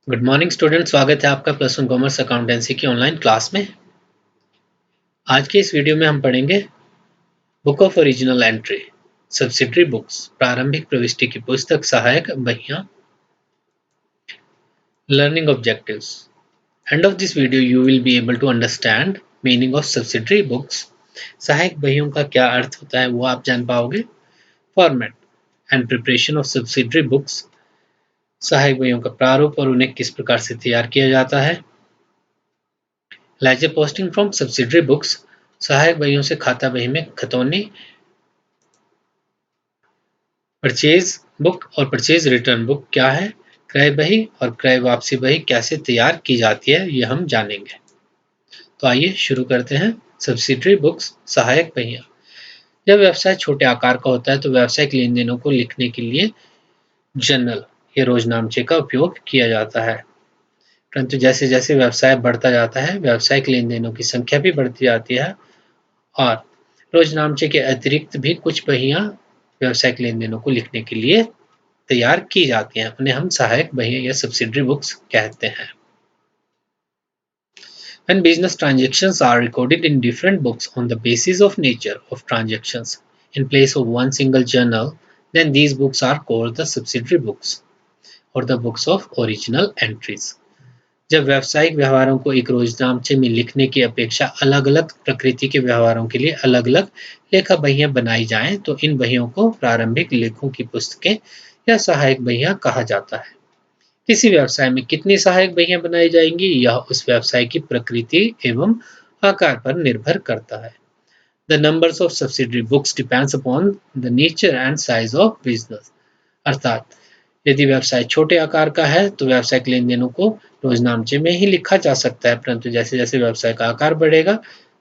Good morning student, स्वागत है आपका प्लस वन कॉमर्स अकाउंटेंसी की ऑनलाइन क्लास में। आज के इस वीडियो में हम पढ़ेंगे book of original entry, subsidiary books, प्रारंभिक प्रविष्टि की पुस्तक, सहायक बहियां, learning objectives. End of this video you will be able to understand meaning of subsidiary books. सहायक बहियों का क्या अर्थ होता है वो आप जान पाओगे। Format and preparation of subsidiary books, सहायक बहियों का प्रारूप और उन्हें किस प्रकार से तैयार किया जाता है। Laser posting from subsidiary books, सहायक बहियों से खाता बही में खतौनी। परचेज बुक और परचेज रिटर्न बुक क्या है। क्रय बही और क्रय वापसी बही कैसे तैयार की जाती है ये हम जानेंगे। तो आइए शुरू करते हैं। सब्सिडरी बुक्स, सहायक बहियां। जब व्यवसाय छोटे आकार का होता है तो व्यावसायिक लेन देनों को लिखने के लिए जर्नल या रोजनामचे का उपयोग किया जाता है। परंतु जैसे जैसे व्यवसाय बढ़ता जाता है व्यावसायिक लेन देनों की संख्या भी बढ़ती जाती है और रोजनामचे के अतिरिक्त भी कुछ बहियां व्यावसायिक लेन देनों को लिखने के लिए तैयार की जाती हैं। उन्हें हम सहायक बहियां या सब्सिडरी बुक्स कहते हैं। When business transactions are recorded in different books on the basis of nature of transactions in place of one single journal, then these books are called the subsidiary books or the books of original entries. जब व्यावसायिक व्यवहारों को एक रोजनामचे में लिखने की अपेक्षा अलग-अलग प्रकृति के व्यवहारों के लिए अलग-अलग लेखा बहियां बनाई जाएं तो इन बहियों को प्रारंभिक लेखों की पुस्तकें या सहायक बहियां कहा जाता है। किसी व्यवसाय में कितनी सहायक बहियां बनाई जाएंगी यह उस व्यवसाय की प्रकृति एवं आकार पर निर्भर करता है। The numbers of subsidiary books depends upon the nature and size of business. अर्थात यदि व्यवसाय छोटे आकार का है तो व्यावसायिक लेन देनों को रोजनामचे में ही लिखा जा सकता है, परंतु जैसे जैसे व्यवसाय का आकार बढ़ेगा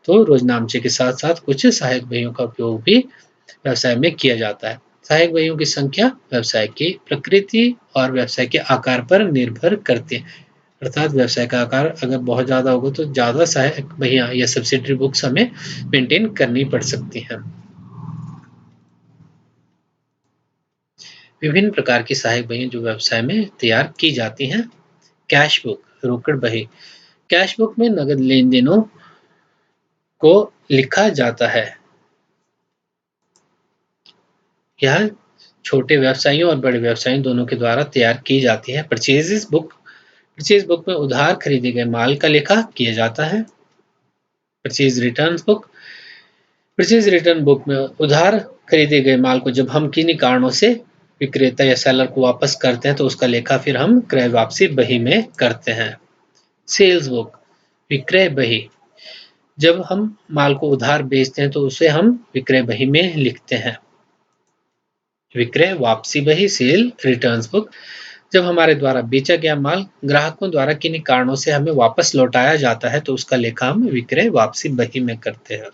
तो रोजनामचे के साथ साथ कुछ सहायक बहियों का उपयोग भी व्यवसाय में किया जाता है। सहायक बहियों की संख्या व्यवसाय की प्रकृति और व्यवसाय के आकार पर निर्भर करती है। अर्थात व्यवसाय का आकार अगर बहुत ज्यादा होगा तो ज्यादा सहायक बहियां या सब्सिडरी बुक्स हमें मेंटेन करनी पड़ सकती हैं। विभिन्न प्रकार की सहायक बहियां जो व्यवसाय में तैयार की जाती हैं। कैश बुक, रोकड़ बही। कैश बुक में नगद लेन देनों को लिखा जाता है। यह छोटे व्यवसायियों और बड़े व्यवसायियों दोनों के द्वारा तैयार की जाती है। परचेज बुक, परचेज बुक में उधार खरीदे गए माल का लेखा किया जाता है। Purchase return book, purchase return book में उधार खरीदे गए माल को जब हम किन्हीं कारणों से विक्रेता या सेलर को वापस करते हैं तो उसका लेखा फिर हम क्रय वापसी बही में करते हैं। सेल्स बुक, विक्रय बही, जब हम माल को उधार बेचते हैं तो उसे हम विक्रय बही में लिखते हैं। विक्रय वापसी बही, सेल रिटर्न्स बुक, जब हमारे द्वारा बेचा गया माल ग्राहकों द्वारा किन्हीं कारणों से हमें वापस लौटाया जाता है तो उसका लेखा हम विक्रय वापसी बही में करते हैं।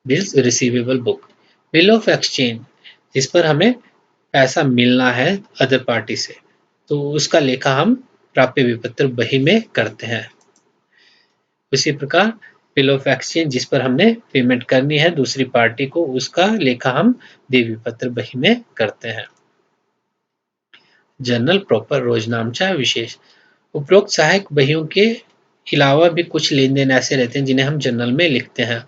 Bills receivable book, bill of exchange, जिस पर हमें पैसा मिलना है अदर पार्टी से तो उसका लेखा हम प्राप्य विपत्र बही में करते हैं। उसी प्रकार बिल ऑफ एक्सचेंज जिस पर हमने पेमेंट करनी है दूसरी पार्टी को उसका लेखा हम देय विपत्र बही में करते हैं। जर्नल प्रॉपर, रोजनामचा विशेष, उपरोक्त सहायक बहियों के अलावा भी कुछ लेन देन ऐसे रहते हैं जिन्हें हम जर्नल में लिखते हैं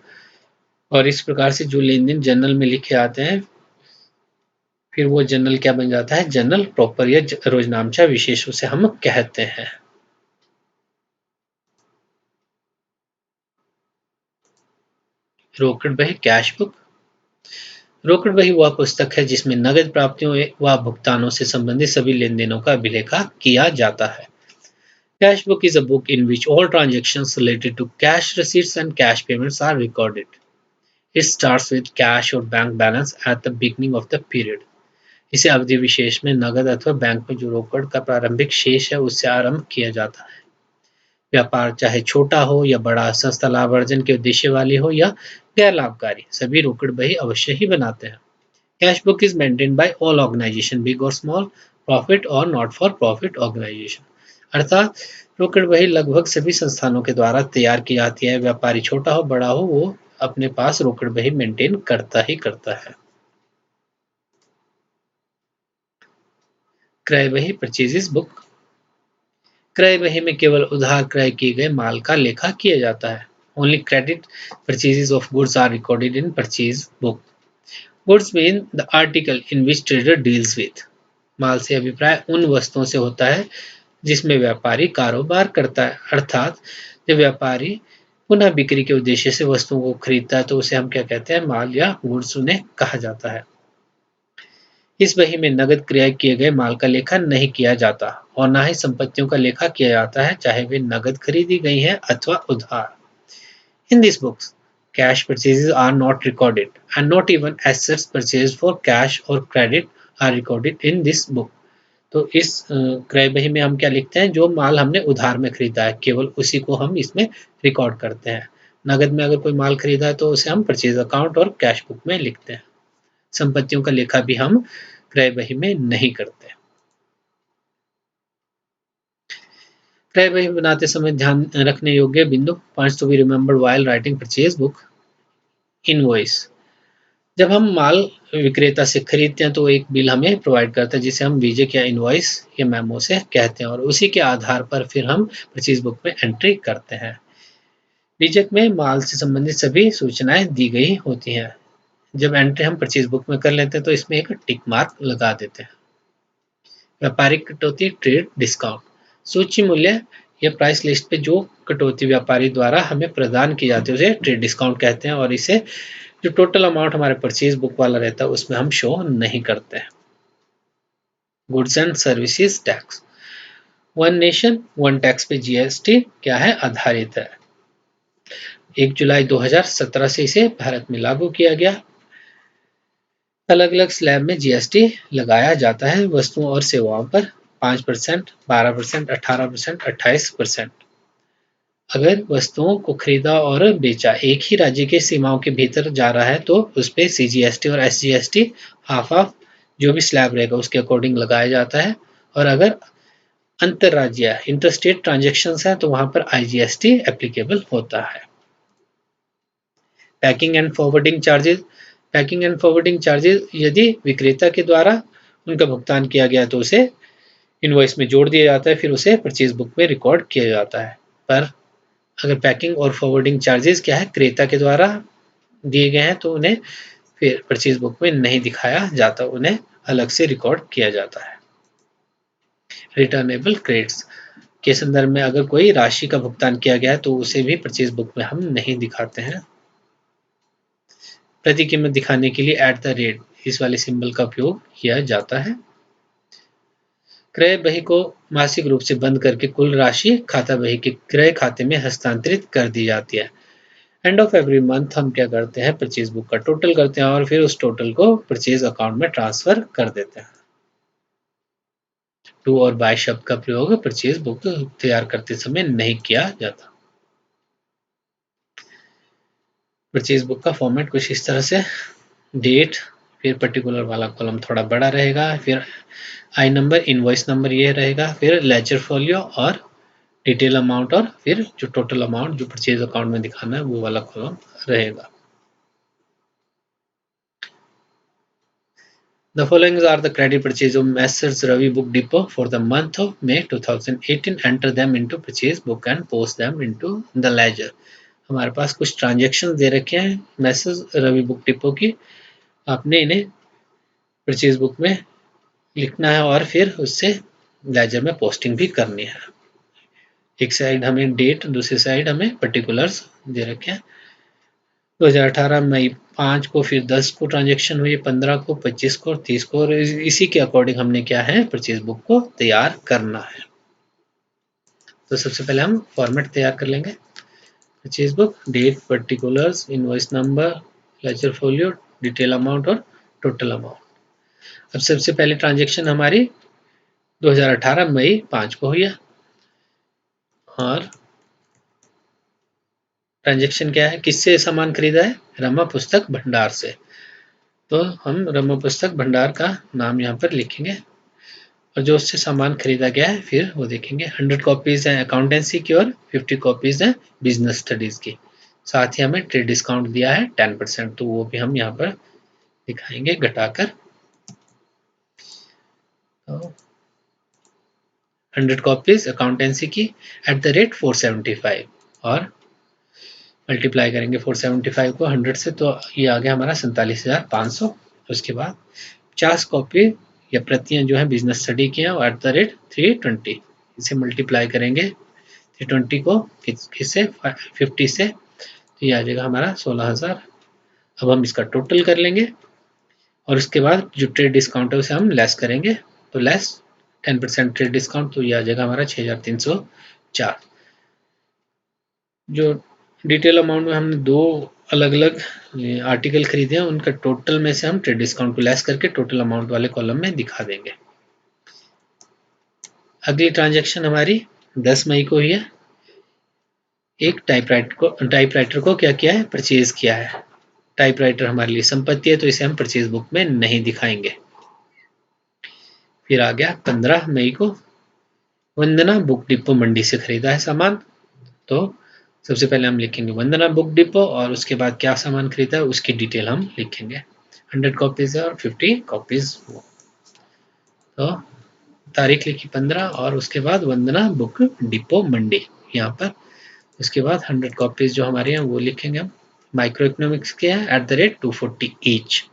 और इस प्रकार से जो लेन देन जर्नल में लिखे आते हैं फिर वो जर्नल क्या बन जाता है, जर्नल प्रॉपर या रोजनामचा विशेष उसे हम कहते हैं। रोकड़ बही, कैश बुक, रोकड़ बही वह पुस्तक है जिसमें नगद प्राप्तियों व भुगतानों से संबंधित सभी लेन देनों का अभिलेखा किया जाता है। Cash book is a book in which all transactions related to cash receipts and cash payments are recorded. It starts with cash or bank balance at the beginning of the period. इसे अवधि विशेष में नगद अथवा bank में जो रोकड़ का प्रारंभिक शेष है उससे आरंभ किया जाता है। व्यापार चाहे छोटा हो या बड़ा, संस्था लाभ अर्जन के उद्देश्य वाली हो या गैर लाभकारी, सभी रोकड़ बही अवश्य ही बनाते हैं। Cash book is maintained by all organisation, big और स्मॉल, प्रॉफिट और नॉट फॉर प्रॉफिट ऑर्गेनाइजेशन। अर्थात रोकड़ बही लगभग सभी संस्थानों के द्वारा तैयार की जाती है। व्यापारी छोटा हो बड़ा हो वो अपने पास रोकड़ बही मेंटेन करता ही करता है। क्रय बही, परचेजेस बुक, क्रय बही में केवल उधार क्रय किए गए माल का लेखा किया जाता है। Only credit purchases of goods are recorded in purchase book. Goods mean the article in which trader deals with. माल से अभिप्राय उन वस्तुओं से होता है जिसमें व्यापारी कारोबार करता है, अर्थात जब व्यापारी पुनः बिक्री के उद्देश्य से वस्तुओं को खरीदता है तो उसे हम क्या कहते हैं, माल या गुड्स उन्हें कहा जाता है। इस बही में नकद क्रय किए गए माल का लेखा नहीं किया जाता और न ही संपत्तियों का लेखा किया जाता है, चाहे वे नकद खरीदी गई हैं अथवा उधार। In this books cash purchases are not recorded and not even assets purchased for cash or credit are recorded in this book। तो इस क्रय बही में हम क्या लिखते हैं, जो माल हमने उधार में खरीदा है केवल उसी को हम इसमें रिकॉर्ड करते हैं। नगद में अगर कोई माल खरीदा है तो उसे हम परचेज अकाउंट और कैश बुक में लिखते हैं। संपत्तियों का लेखा भी हम क्रय बही में नहीं करते। क्रय बही बनाते समय ध्यान रखने योग्य बिंदु points to be remembered while writing purchase book. Invoice, जब हम माल विक्रेता से खरीदते हैं तो एक बिल हमें प्रोवाइड करता है जिसे हम बीजेक या इनवॉइस या मेमो से कहते हैं और उसी के आधार पर फिर हम परचेज बुक में एंट्री करते हैं। बीजेक में माल से संबंधित सभी सूचनाएं दी गई होती हैं। जब एंट्री हम परचेज बुक में कर लेते हैं तो इसमें एक टिक मार्क लगा देते हैं। व्यापारिक कटौती, ट्रेड डिस्काउंट, सूची मूल्य या प्राइस लिस्ट पे जो कटौती व्यापारी द्वारा हमें प्रदान की जाती है उसे ट्रेड डिस्काउंट कहते हैं और इसे जो टोटल अमाउंट हमारे परचेज बुक वाला रहता है उसमें हम शो नहीं करते हैं। Goods and services tax, one nation one tax पे जीएसटी क्या है, आधारित है। 1 जुलाई 2017 से इसे भारत में लागू किया गया। अलग अलग स्लैब में जीएसटी लगाया जाता है वस्तुओं और सेवाओं पर 5%, 12%, 18%, 28%। अगर वस्तुओं को खरीदा और बेचा एक ही राज्य के सीमाओं के भीतर जा रहा है तो उस पर सीजीएसटी और एसजीएसटी हाफ हाफ जो भी स्लैब रहेगा उसके अकॉर्डिंग लगाया जाता है। और अगर अंतरराज्यीय इंटरस्टेट ट्रांजेक्शन है तो वहां पर आईजीएसटी एप्लीकेबल होता है। Packing and forwarding charges, packing and forwarding charges यदि विक्रेता के द्वारा उनका भुगतान किया गया तो उसे इनवॉइस में जोड़ दिया जाता है, फिर उसे परचेज बुक में रिकॉर्ड किया जाता है। पर अगर पैकिंग और फॉरवर्डिंग चार्जेस क्या है, क्रेता के द्वारा दिए गए हैं तो उन्हें फिर परचेज बुक में नहीं दिखाया जाता, उन्हें अलग से रिकॉर्ड किया जाता है। रिटर्नेबल क्रेडिट्स के संदर्भ में अगर कोई राशि का भुगतान किया गया है तो उसे भी परचेज बुक में हम नहीं दिखाते हैं। प्रति कीमत दिखाने के लिए एट द रेट इस वाले सिंबल का उपयोग किया जाता है। क्रय बही को मासिक रूप से बंद करके कुल राशि खाता बही के क्रय खाते में हस्तांतरित कर दी जाती है। एंड ऑफ एवरी मंथ हम क्या करते हैं, परचेज बुक का टोटल करते हैं और फिर उस टोटल को परचेज अकाउंट में ट्रांसफर कर देते हैं। टू और बाय शब्द का प्रयोग परचेज बुक तैयार करते समय नहीं किया जाता। परचेज बुक का फॉर्मेट कुछ इस तरह से, डेट, फिर पर्टिकुलर वाला कॉलम थोड़ा बड़ा रहेगा, फिर आई नंबर, इनवॉइस नंबर ये रहेगा, फिर लेजर फोलियो और डिटेल अमाउंट और फिर जो टोटल अमाउंट जो परचेज अकाउंट में दिखाना है वो वाला कॉलम रहेगा। The following are the credit purchase of Messrs Ravi Book Depot for the month of May 2018. Enter them into purchase book and post them into the ledger। हमारे पास कुछ transaction दे रखे हैं मैसेज रवि बुक डिपो की, आपने इन्हें purchase book में लिखना है और फिर उससे लेजर में पोस्टिंग भी करनी है। एक साइड हमें डेट, दूसरी साइड हमें पर्टिकुलर्स दे रखे हैं। 2018 मई 5 को, फिर 10 को ट्रांजेक्शन हुई, 15 को, 25 को, 30 को और इसी के अकॉर्डिंग हमने क्या है परचेज बुक को तैयार करना है। तो सबसे पहले हम फॉर्मेट तैयार कर लेंगे। Purchase book, date, particulars, invoice number, ledger folio, detail amount और टोटल अमाउंट। अब सबसे पहले ट्रांजेक्शन हमारी 2018 मई 5 को हुई है और ट्रांजेक्शन क्या है, किससे सामान खरीदा है, रमा पुस्तक भंडार से। तो हम रमा पुस्तक भंडार का नाम यहाँ पर लिखेंगे और जो उससे सामान खरीदा गया है फिर वो देखेंगे। 100 कॉपीज हैं अकाउंटेंसी की और 50 कॉपीज हैं बिजनेस स्टडीज की। साथ ही हमें ट्रेड डिस्काउंट दिया है 10%, तो वो भी हम यहाँ पर दिखाएंगे घटाकर। तो 100 कॉपीज अकाउंटेंसी की एट द रेट 475 और मल्टीप्लाई करेंगे 475 को 100 से तो ये आ गया हमारा 47,500। उसके बाद 50 कॉपी या प्रतियां जो है बिजनेस स्टडी की हैं एट द रेट 320, इसे मल्टीप्लाई करेंगे 320 को किससे 50 से तो ये आ जाएगा हमारा 16,000। अब हम इसका टोटल कर लेंगे और उसके बाद जो ट्रेड डिस्काउंट है उसे हम लेस करेंगे, तो लेस 10% ट्रेड डिस्काउंट, तो ये आ जाएगा हमारा 6,304। जो डिटेल अमाउंट में हमने दो अलग अलग आर्टिकल खरीदे हैं उनका टोटल में से हम ट्रेड डिस्काउंट को लेस करके टोटल अमाउंट वाले कॉलम में दिखा देंगे। अगली ट्रांजैक्शन हमारी 10 मई को ही है। एक टाइपराइटर को क्या किया है, परचेज किया है। टाइपराइटर हमारे लिए संपत्ति है तो इसे हम परचेज बुक में नहीं दिखाएंगे। फिर आ गया 15 मई को, वंदना बुक डिपो मंडी से खरीदा है सामान, तो सबसे पहले हम लिखेंगे वंदना बुक डिपो और उसके बाद क्या सामान खरीदा है उसकी डिटेल हम लिखेंगे। 100 कॉपीज है और 50 कॉपीज, तो तारीख लिखी 15 और उसके बाद वंदना बुक डिपो मंडी यहाँ पर। उसके बाद 100 कॉपीज जो हमारे हैं वो लिखेंगे हम। माइक्रो इकोनॉमिक्स के हैं at the rate 240 each,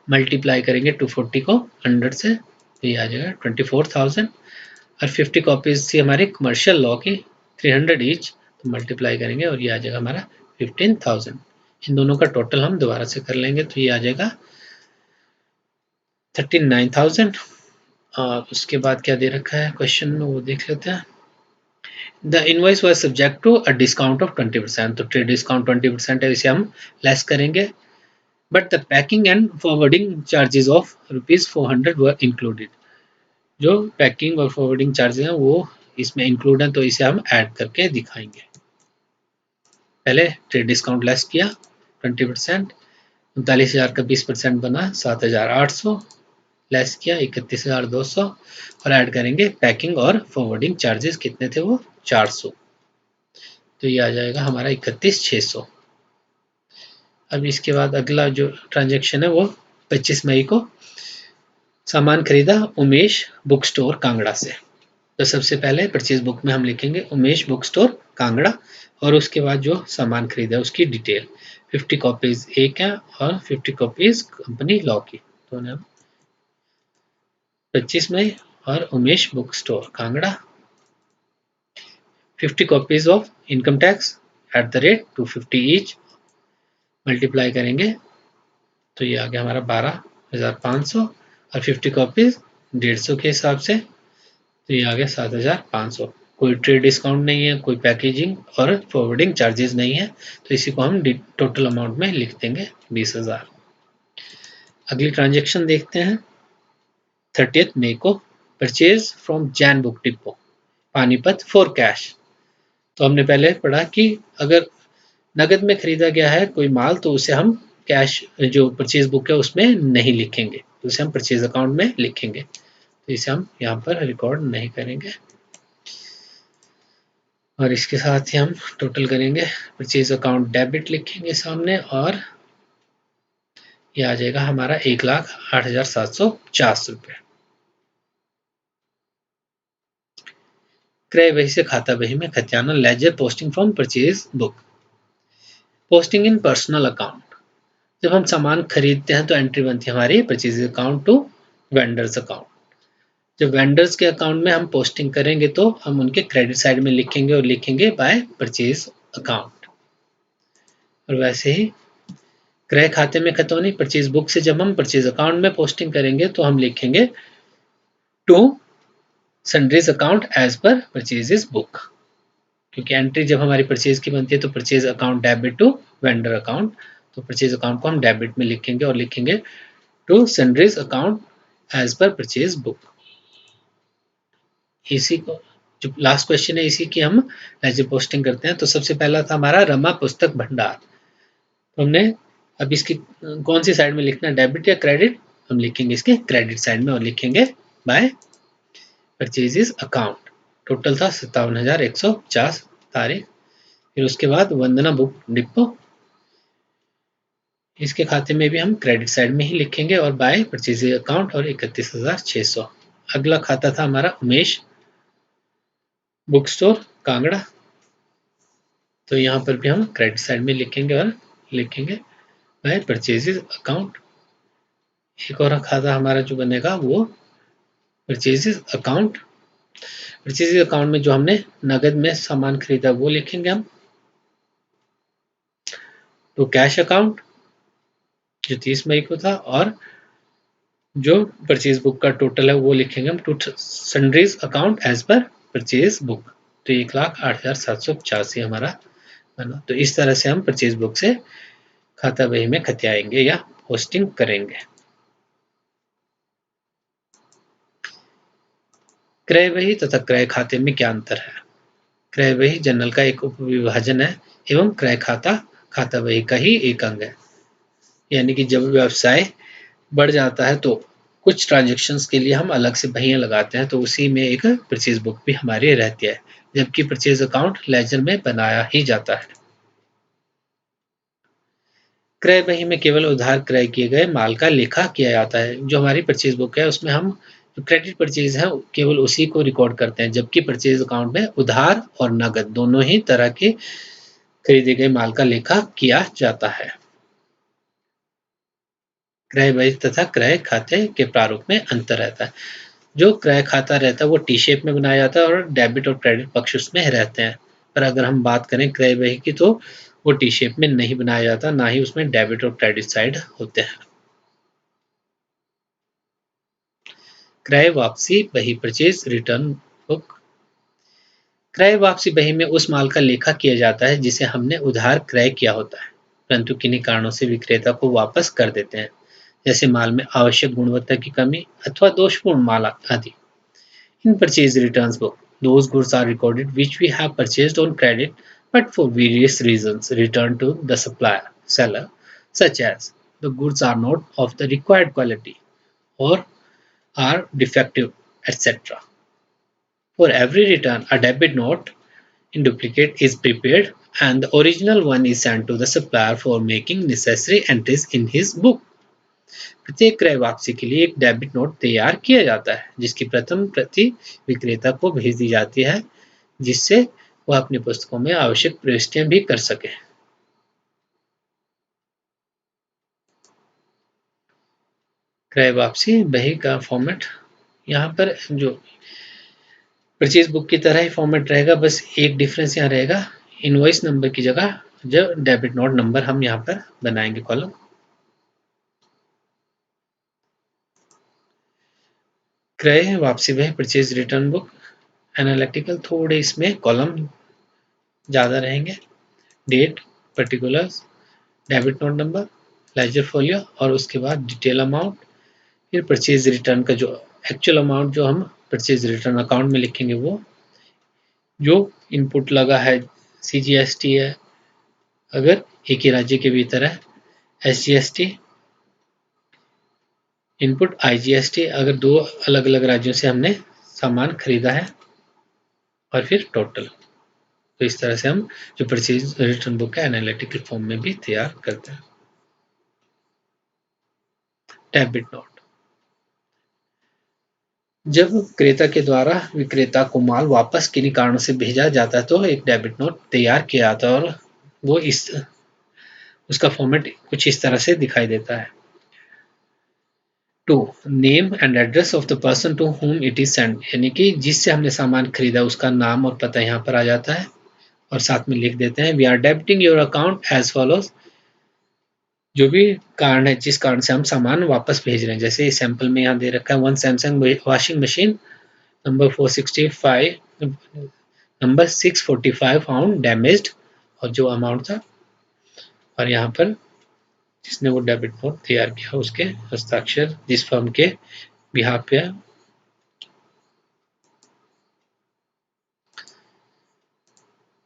multiply करेंगे 240 को 100 से तो ये आ जाएगा 24,000 और 50 कॉपीज थी हमारी कमर्शियल लॉ की 300 ईच, तो मल्टीप्लाई करेंगे और ये आ जाएगा हमारा 15,000। इन दोनों का टोटल हम दोबारा से कर लेंगे तो ये आ जाएगा 39,000। और उसके बाद क्या दे रखा है क्वेश्चन में वो देख लेते हैं। The invoice was subject to a discount of 20%, तो ट्रेड डिस्काउंट 20% है, इसे हम लेस करेंगे। But the packing and forwarding charges of ₹400 were included, जो पैकिंग और फॉरवर्डिंग चार्जेस हैं वो इसमें इंक्लूड हैं तो इसे हम ऐड करके दिखाएंगे। पहले ट्रेड डिस्काउंट लेस किया 20%, 39,000 का 20% बना 7,800, लेस किया 31,200 और ऐड करेंगे पैकिंग और फॉरवर्डिंग चार्जेस कितने थे वो 400, तो ये आ जाएगा हमारा 31,600। अब इसके बाद अगला जो ट्रांजेक्शन है वो 25 मई को सामान खरीदा उमेश बुक स्टोर कांगड़ा से, तो सबसे पहले परचेज बुक में हम लिखेंगे उमेश बुक स्टोर कांगड़ा और उसके बाद जो सामान खरीदा उसकी डिटेल 50 कॉपीज एक है और 50 कॉपीज कंपनी लॉ की, तो हम 25 मई और Umesh book store Kangra 50 copies of income tax at the rate 250 each, multiply करेंगे तो ये आ गया हमारा 12,500 और 50 कॉपीज 150 के हिसाब से तो ये आ गया 7,500। कोई ट्रेड डिस्काउंट नहीं है, कोई पैकेजिंग और फॉरवर्डिंग चार्जेस नहीं है, तो इसी को हम टोटल अमाउंट में लिख देंगे 20,000। अगली ट्रांजेक्शन देखते हैं 30 मई को purchase from Jain book depot Panipat for cash, तो हमने पहले पढ़ा कि अगर नगद में खरीदा गया है कोई माल तो उसे हम कैश जो परचेज बुक है उसमें नहीं लिखेंगे, तो उसे हम परचेज अकाउंट में लिखेंगे, तो इसे हम यहाँ पर रिकॉर्ड नहीं करेंगे। और इसके साथ ही हम टोटल करेंगे परचेज अकाउंट डेबिट लिखेंगे सामने और ये आ जाएगा हमारा 1,08,750 रुपये। क्रय बही से खाता बही में खतियाना ledger posting from purchase book, posting in personal account, जब हम सामान खरीदते हैं तो एंट्री बनती है हमारी purchase account to vendors account, जब वेंडर्स के अकाउंट में हम पोस्टिंग करेंगे तो हम उनके क्रेडिट साइड में लिखेंगे और लिखेंगे बाय परचेज अकाउंट। और वैसे ही क्रय खाते में खतौनी परचेज बुक से जब हम परचेज अकाउंट में पोस्टिंग करेंगे तो हम लिखेंगे to sundries account as per purchases book, क्योंकि एंट्री जब हमारी परचेज की बनती है तो purchase account debit to vendor account, तो परचेज अकाउंट को हम डेबिट में लिखेंगे और लिखेंगे to sundries account as per purchase book. इसी को जो लास्ट क्वेश्चन है इसी की हम लेजर पोस्टिंग करते हैं। तो सबसे पहला था हमारा रमा पुस्तक भंडार, तो हमने अब इसकी कौन सी साइड में लिखना है डेबिट या क्रेडिट, हम लिखेंगे इसके क्रेडिट साइड में और लिखेंगे बाय परचेजेस अकाउंट, टोटल था 57,150 तारीख। फिर उसके बाद वंदना बुक डिपो, इसके खाते में भी हम क्रेडिट साइड में ही लिखेंगे और बाय परचेजेस अकाउंट और 31,600। अगला खाता था हमारा उमेश बुक स्टोर कांगड़ा, तो यहाँ पर भी हम क्रेडिट साइड में लिखेंगे और लिखेंगे बाय परचेजेस अकाउंट। एक और खाता हमारा जो बनेगा वो परचेजेस अकाउंट। परचेजेस अकाउंट में जो हमने नगद में सामान खरीदा वो लिखेंगे हम। तो कैश अकाउंट जो 30 मई को था, और जो परचेज बुक का टोटल है वो लिखेंगे हम to sundries account as per purchase book. तो 1,08,785 हमारा बना। तो इस तरह से हम परचेज बुक से खाता बही में खतियाएंगे या पोस्टिंग करेंगे। क्रय बही तथा क्रय खाते में क्या अंतर है? क्रय बही जर्नल का एक उपविभाजन है एवं क्रय खाता खाता बही का ही एक अंग है। यानी कि जब व्यवसाय बढ़ जाता है तो कुछ ट्रांजेक्शन्स के लिए हम अलग से बहियां लगाते हैं, तो उसी में एक परचेज बुक भी हमारी रहती है, जबकि परचेज अकाउंट लेजर में बनाया ही जाता है। क्रय बही में केवल उधार क्रय किए गए माल का लेखा किया जाता है। जो हमारी परचेज बुक है उसमें हम जो क्रेडिट परचेज है केवल उसी को रिकॉर्ड करते हैं, जबकि परचेज अकाउंट में उधार और नगद दोनों ही तरह के खरीदे गए माल का लेखा किया जाता है। क्रय बही तथा क्रय खाते के प्रारूप में अंतर रहता है। जो क्रय खाता रहता है वो टी शेप में बनाया जाता है और डेबिट और क्रेडिट पक्ष उसमें रहते हैं। पर अगर हम बात करें क्रय बही की तो वो टी शेप में नहीं बनाया जाता, ना ही उसमें डेबिट और क्रेडिट साइड होते हैं। क्रय वापसी बही परचेज रिटर्न बुक। क्रय वापसी बही में उस माल का लेखा किया जाता है जिसे हमने उधार क्रय किया होता है, परंतु किन्हीं कारणों से विक्रेता को वापस कर देते हैं, जैसे माल में आवश्यक गुणवत्ता की कमी अथवा दोषपूर्ण माल आदि। In purchase returns book, those goods are recorded which we have purchased on credit but for various reasons returned to the seller, such as the goods are not of the required quality or are defective, etc. For every return, a debit note in duplicate is prepared and the original one is sent to the supplier for making necessary entries in his book. प्रत्येक क्रय वापसी के लिए एक debit note तैयार किया जाता है जिसकी प्रथम प्रति विक्रेता को भेज दी जाती है, जिससे वह अपनी पुस्तकों में आवश्यक प्रविष्टियां भी कर सके। क्रय वापसी बही का फॉर्मेट यहाँ पर जो परचेज बुक की तरह ही फॉर्मेट रहेगा, बस एक डिफरेंस यहाँ रहेगा, इनवॉइस नंबर की जगह जो डेबिट नोट नंबर हम यहाँ पर बनाएंगे कॉलम। क्रय वापसी बही परचेज रिटर्न बुक एनालिटिकल थोड़े इसमें कॉलम ज़्यादा रहेंगे। Date, particulars, debit note number, ledger folio और उसके बाद डिटेल अमाउंट, फिर परचेज रिटर्न का जो एक्चुअल अमाउंट जो हम परचेज रिटर्न अकाउंट में लिखेंगे वो, जो इनपुट लगा है CGST है अगर एक ही राज्य के भीतर है, SGST इनपुट, IGST अगर दो अलग अलग राज्यों से हमने सामान खरीदा है, और फिर टोटल। तो इस तरह से हम जो परचेज रिटर्न बुक है एनालिटिकल फॉर्म में भी तैयार करते हैं। डेबिट नोट, जब क्रेता के द्वारा विक्रेता को माल वापस किन्हीं कारणों से भेजा जाता है तो एक डेबिट नोट तैयार किया जाता है और वो उसका फॉर्मेट कुछ इस तरह से दिखाई देता है। To, name and address of the person to whom it is send, यानी कि जिससे हमने सामान खरीदा उसका नाम और पता यहाँ पर आ जाता है और साथ में लिख देते हैं we are debiting your account as follows, जो भी कारण है जिस कारण से हम सामान वापस भेज रहे हैं। जैसे सैंपल में यहाँ दे रखा है one Samsung washing machine number 465 number 645 found damaged, और जो अमाउंट था, और यहाँ पर जिसने वो डेबिट नोट तैयार किया उसके हस्ताक्षर जिस फर्म के बिहाफ पे।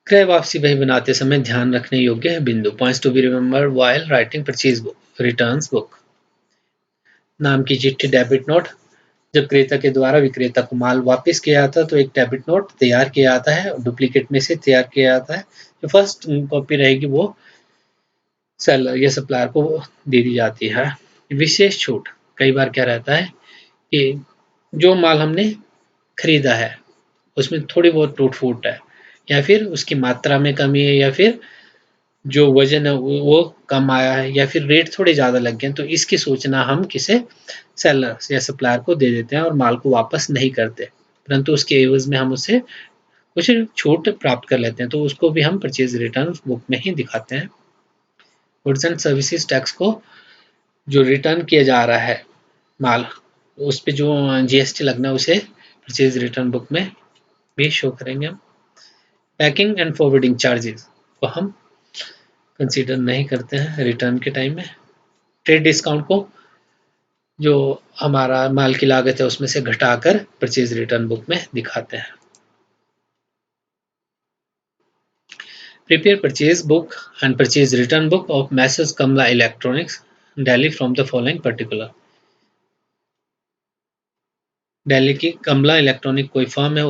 क्रय वापसी बही बनाते समय ध्यान रखने योग्य बिंदु, points to be remembered while writing purchase book, returns book. नाम की चिट्ठी डेबिट नोट, जब क्रेता के द्वारा विक्रेता को माल वापस किया जाता है तो एक डेबिट नोट तैयार किया जाता है, डुप्लीकेट में से तैयार किया जाता है। जो फर्स्ट कॉपी रहेगी वो सेलर या सप्लायर को दे दी जाती है। विशेष छूट, कई बार क्या रहता है कि जो माल हमने खरीदा है उसमें थोड़ी बहुत टूट फूट है, या फिर उसकी मात्रा में कमी है, या फिर जो वजन है वो कम आया है, या फिर रेट थोड़े ज़्यादा लग गए हैं, तो इसकी सूचना हम किसे सेलर या सप्लायर को दे देते हैं और माल को वापस नहीं करते, परंतु उसके एवज में हम उससे कुछ छूट प्राप्त कर लेते हैं, तो उसको भी हम परचेज रिटर्न बुक में ही दिखाते हैं। गुड्स एंड सर्विसेज टैक्स को जो रिटर्न किया जा रहा है माल, उस पे जो जीएसटी लगना है उसे परचेज रिटर्न बुक में भी शो करेंगे हम। पैकिंग एंड फॉरवर्डिंग चार्जेस को हम कंसीडर नहीं करते हैं रिटर्न के टाइम में। ट्रेड डिस्काउंट को जो हमारा माल की लागत है उसमें से घटाकर परचेज रिटर्न बुक में दिखाते हैं। Prepare purchase book and purchase return book of Messrs Kamala Electronics Delhi from the following particular. Delhi की कमला इलेक्ट्रॉनिक कोई फर्म है,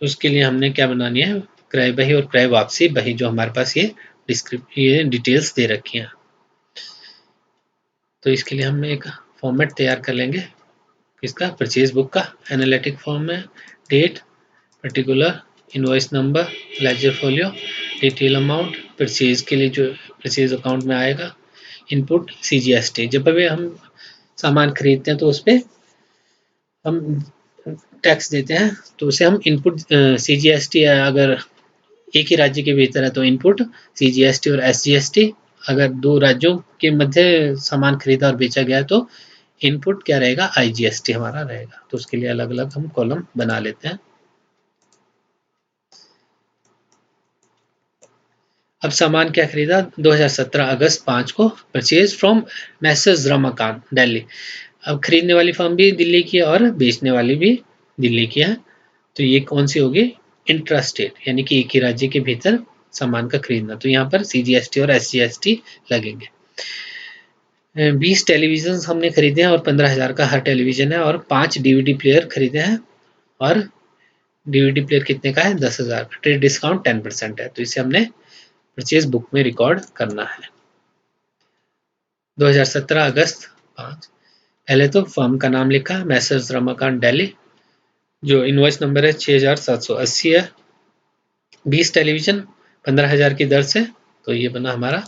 उसके लिए हमने क्या बनानी है, क्रय बही और क्रय वापसी बही, जो हमारे पास ये डिटेल्स दे रखी हैं। तो इसके लिए हम एक फॉर्मेट तैयार कर लेंगे, इसका परचेज बुक का एनालिटिक फॉर्म में date, particular, invoice number, ledger folio, detail amount, purchase के लिए जो परचेज अकाउंट में आएगा, इनपुट सीजीएसटी, जब भी हम सामान खरीदते हैं तो उस पर हम टैक्स देते हैं, तो उसे हम इनपुट सीजीएसटी, अगर एक ही राज्य के भीतर है तो इनपुट सीजीएसटी और एसजीएसटी, अगर दो राज्यों के मध्य सामान खरीदा और बेचा गया है तो इनपुट क्या रहेगा, आईजीएसटी हमारा रहेगा। तो उसके लिए अलग अलग हम कॉलम बना लेते हैं। अब सामान क्या खरीदा, 2017 अगस्त 5 को, purchase from message Ramakant Delhi. अब खरीदने वाली फर्म भी दिल्ली की है और बेचने वाली भी दिल्ली की है, तो ये कौन सी होगी, इंट्रा स्टेट, यानी कि एक ही राज्य के भीतर सामान का खरीदना, तो यहाँ पर सीजीएसटी और एसजीएसटी लगेंगे। 20 टेलीविजन हमने खरीदे हैं और 15,000 का हर टेलीविजन है, और 5 डीवीडी प्लेयर खरीदे हैं और डीवीडी प्लेयर कितने का है, 10,000 का। ट्रेड डिस्काउंट 10% है, तो इसे हमने परचेज बुक में रिकॉर्ड करना है। 2017 अगस्त 5, पहले तो फर्म का नाम लिखा, मैसेज रमाकांत दिल्ली, जो इनवॉइस नंबर है 6,780 है, 20 टेलीविजन 15,000 की दर से, तो ये बना हमारा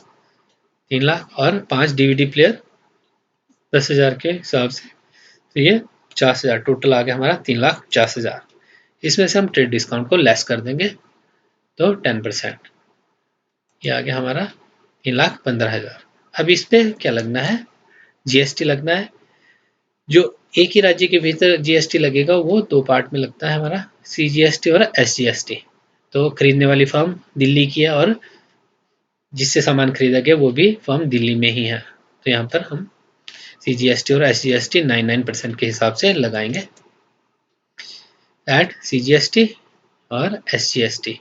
3 लाख, और 5 डीवीडी प्लेयर 10,000 के हिसाब से, तो ये 50,000, टोटल आ गया हमारा 3,50,000। इसमें से हम ट्रेड डिस्काउंट को लेस कर देंगे, तो 10%, ये आ गया हमारा 3,15,000। अब इस पे क्या लगना है, जीएसटी लगना है। जो एक ही राज्य के भीतर जीएसटी लगेगा वो दो पार्ट में लगता है हमारा, सीजीएसटी और एसजीएसटी। तो खरीदने वाली फर्म दिल्ली की है और जिससे सामान खरीदा गया वो भी फर्म दिल्ली में ही है, तो यहाँ पर हम सीजीएसटी और एसजीएसटी 99% के हिसाब से लगाएंगे। एड सीजीएसटी और एसजीएसटी,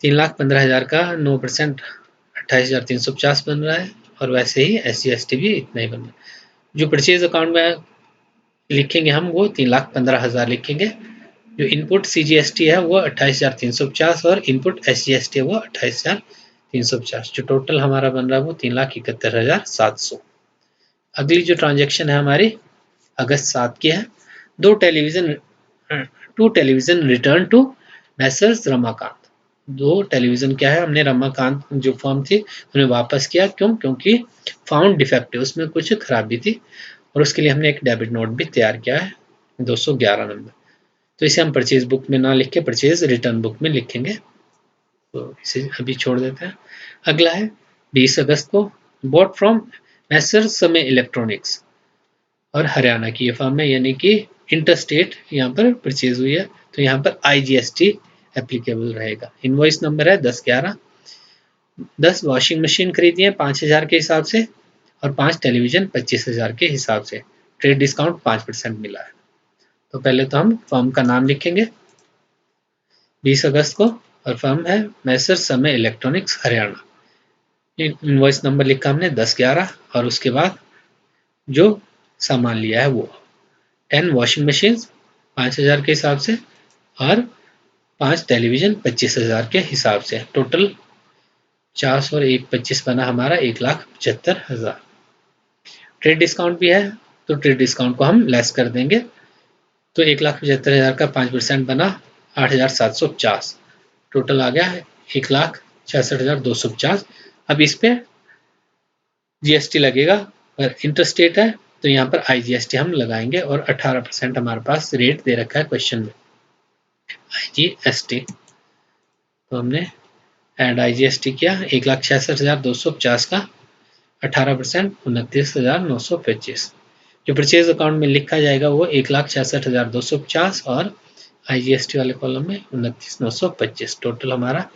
3,15,000 का 9% 28,350 बन रहा है, और वैसे ही एसजीएसटी भी इतना ही बन रहा है। जो परचेज अकाउंट में लिखेंगे हम वो 3,15,000 लिखेंगे। जो इनपुट सीजीएसटी है वो 28,350 और इनपुट एसजीएसटी है वो 28,350, जो टोटल हमारा बन रहा है वो 3,71,700। अगली जो ट्रांजेक्शन है हमारी अगस्त 7 की है, two television return to Messrs Ramakant. दो टेलीविजन क्या है, हमने रमाकांत जो फर्म थी उन्हें वापस किया, क्यों, क्योंकि फाउंड डिफेक्टिव, उसमें कुछ खराबी थी, और उसके लिए हमने एक डेबिट नोट भी तैयार किया है 211 नंबर। तो इसे हम परचेज बुक में ना लिख के परचेज रिटर्न बुक में लिखेंगे, तो इसे अभी छोड़ देते हैं। अगला है 20 अगस्त को, बॉट फ्रॉम मैसर समय इलेक्ट्रॉनिक्स, और हरियाणा की ये फर्म है, यानी कि इंटरस्टेट यहाँ पर परचेज हुई है, तो यहाँ पर आईजीएसटी एप्लीकेबल रहेगा। इनवॉइस नंबर है 1011। 10 वॉशिंग मशीन खरीदी है 5,000 के हिसाब से, और 5 टेलीविजन 25,000 के हिसाब से। ट्रेड डिस्काउंट 5% मिला है। तो पहले तो हम फर्म का नाम लिखेंगे 20 अगस्त को, और फर्म है मैसर समय इलेक्ट्रॉनिक्स हरियाणा। इनवॉइस नंबर लिखा हमने 1011, और उसके बाद जो सामान लिया है वो 10 वॉशिंग मशीन 5,000 के हिसाब से, और 5 टेलीविजन 25,000 के हिसाब से। टोटल 400 और 125 बना हमारा 1,75,000। ट्रेड डिस्काउंट भी है, तो ट्रेड डिस्काउंट को हम लेस कर देंगे, तो 1,75,000 का 5% बना 8,750, टोटल आ गया 1,66,250। अब इस पे जीएसटी लगेगा और इंटरस्टेट है तो यहाँ पर आईजीएसटी हम लगाएंगे और 18% हमारे पास रेट दे रखा है क्वेश्चन में आईजीएसटी। तो हमने एड आईजीएसटी किया 1,66,250 का 18% 29,925। जो परचेज अकाउंट में लिखा जाएगा वो 1,66,250 और आईजीएसटी वाले कॉलम में 29,925। टोटल हमारा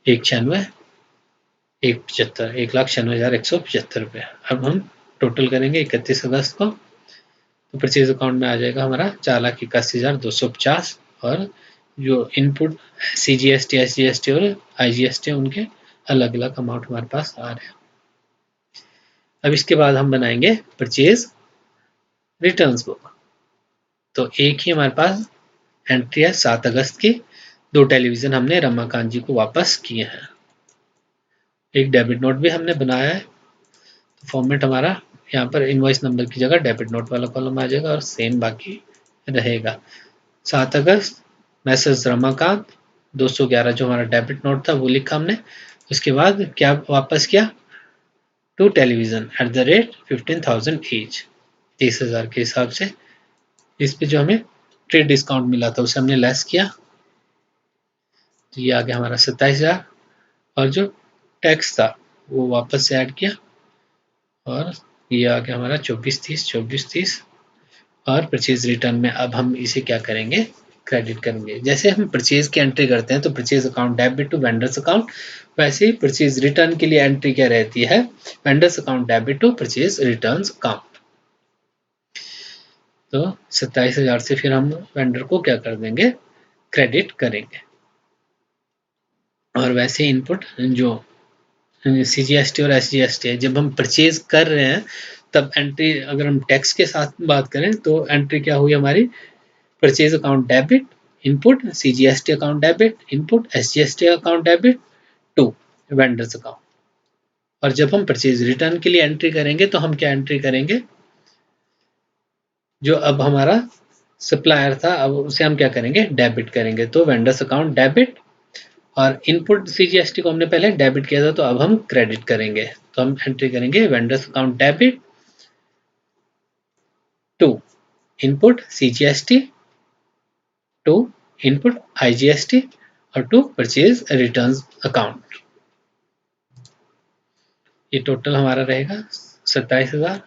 1,96,175 रुपये। अब हम टोटल करेंगे 31 अगस्त को, तो परचेज अकाउंट में आ जाएगा हमारा 4,81,250 और जो इनपुट सीजीएसटी, एसजीएसटी और आईजीएसटी उनके अलग अलग अमाउंट हमारे पास आ रहे हैं। अब इसके बाद हम बनाएंगे परचेज रिटर्न्स बुक। तो एक ही हमारे पास एंट्री है 7 अगस्त की, 2 टेलीविजन हमने रमाकांत जी को वापस किए हैं, एक डेबिट नोट भी हमने बनाया है। तो फॉर्मेट हमारा यहाँ पर इनवॉइस नंबर की जगह डेबिट नोट वाला कॉलम आ जाएगा और सेम बाकी रहेगा। 7 अगस्त मैसेज रमाकांत 211 जो हमारा डेबिट नोट था वो लिखा हमने। उसके बाद क्या वापस किया, 2 television at the rate 15,000 each, 30,000 के हिसाब से। इस पे जो हमें ट्रेड डिस्काउंट मिला था उसे हमने लेस किया, तो ये आ गया हमारा 27,000 और जो टैक्स था वो वापस से ऐड किया और ये आ गया हमारा 24,30 और परचेज रिटर्न में अब हम इसे क्या करेंगे, क्रेडिट करेंगे। जैसे हम परचेज की एंट्री करते हैं तो purchase account debit to vendors account, वैसे ही परचेज रिटर्न के लिए एंट्री क्या रहती है, vendors account debit to purchase return account. तो 27,000 से फिर हम वेंडर को क्या कर देंगे, क्रेडिट करेंगे। और वैसे इनपुट जो सीजीएसटी और एसजीएसटी है, जब हम परचेज कर रहे हैं तब एंट्री, अगर हम टैक्स के साथ बात करें तो एंट्री क्या हुई हमारी, purchase account debit input, CGST account debit input, SGST account debit to vendors account. और जब हम परचेज रिटर्न के लिए एंट्री करेंगे तो हम क्या एंट्री करेंगे, जो अब हमारा सप्लायर था अब उसे हम क्या करेंगे, डेबिट करेंगे। तो वेंडर्स अकाउंट डेबिट और इनपुट सीजीएसटी को हमने पहले डेबिट किया था तो अब हम क्रेडिट करेंगे। तो हम एंट्री करेंगे vendors account debit to input CGST to input IGST और टू परचेज रिटर्न्स अकाउंट। ये टोटल हमारा रहेगा 27,000।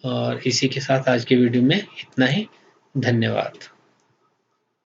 और इसी के साथ आज की वीडियो में इतना ही। धन्यवाद।